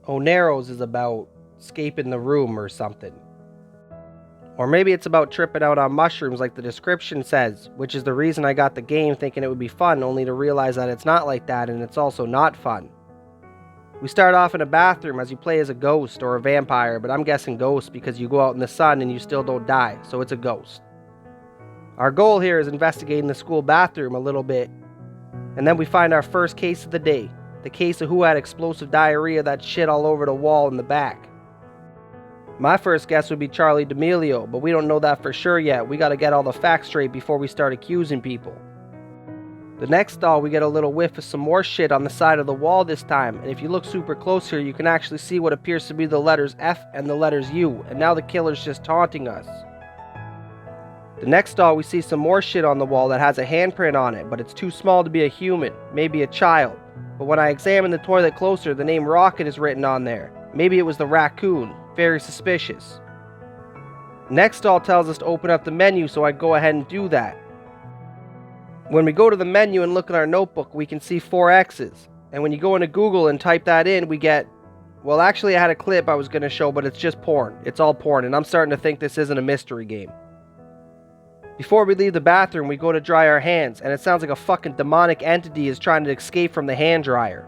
Oneiros is about escaping the room or something. Or maybe it's about tripping out on mushrooms like the description says, which is the reason I got the game thinking it would be fun, only to realize that it's not like that and it's also not fun. We start off in a bathroom as you play as a ghost or a vampire, but I'm guessing ghost because you go out in the sun and you still don't die, so it's a ghost. Our goal here is investigating the school bathroom a little bit, and then we find our first case of the day, the case of who had explosive diarrhea that shit all over the wall in the back. My first guess would be Charlie D'Amelio, but we don't know that for sure yet. We gotta get all the facts straight before we start accusing people. The next stall, we get a little whiff of some more shit on the side of the wall this time, and if you look super close here, you can actually see what appears to be the letters F and the letters U, and now the killer's just taunting us. The next stall, we see some more shit on the wall that has a handprint on it, but it's too small to be a human, maybe a child. But when I examine the toilet closer, the name Rocket is written on there. Maybe it was the raccoon. Very suspicious. Next stall tells us to open up the menu, so I go ahead and do that. When we go to the menu and look at our notebook, we can see 4 X's. And when you go into Google and type that in, we get... Well, actually I had a clip I was going to show, but it's just porn. It's all porn, and I'm starting to think this isn't a mystery game. Before we leave the bathroom, we go to dry our hands, and it sounds like a fucking demonic entity is trying to escape from the hand dryer.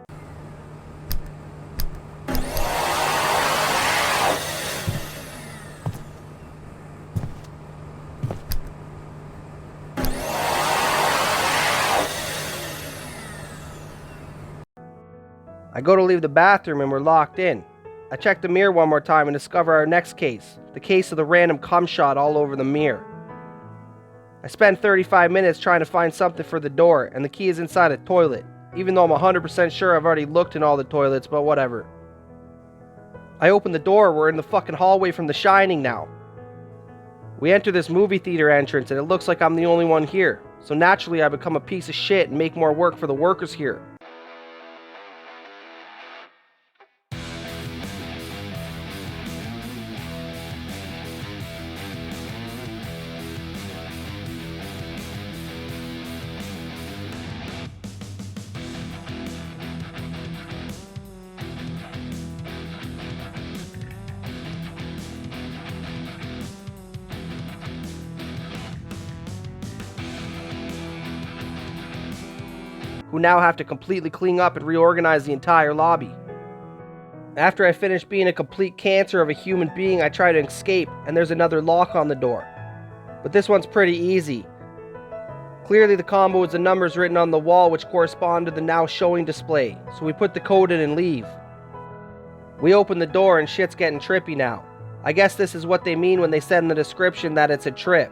I go to leave the bathroom and we're locked in. I check the mirror one more time and discover our next case, the case of the random cum shot all over the mirror. I spend 35 minutes trying to find something for the door, and the key is inside a toilet, even though I'm 100% sure I've already looked in all the toilets, but whatever. I open the door, we're in the fucking hallway from The Shining now. We enter this movie theater entrance and it looks like I'm the only one here, so naturally I become a piece of shit and make more work for the workers here. Who now have to completely clean up and reorganize the entire lobby. After I finish being a complete cancer of a human being, I try to escape, and there's another lock on the door. But this one's pretty easy. Clearly the combo is the numbers written on the wall which correspond to the now showing display, so we put the code in and leave. We open the door and shit's getting trippy now. I guess this is what they mean when they said in the description that it's a trip.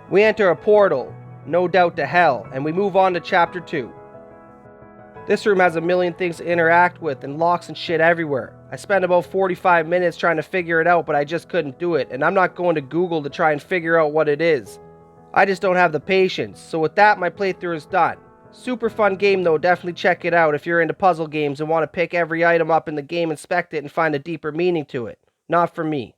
We enter a portal, no doubt to hell, and we move on to chapter 2. This room has a million things to interact with and locks and shit everywhere. I spent about 45 minutes trying to figure it out, but I just couldn't do it, and I'm not going to Google to try and figure out what it is. I just don't have the patience, so with that my playthrough is done. Super fun game though, definitely check it out if you're into puzzle games and want to pick every item up in the game, inspect it, and find a deeper meaning to it. Not for me.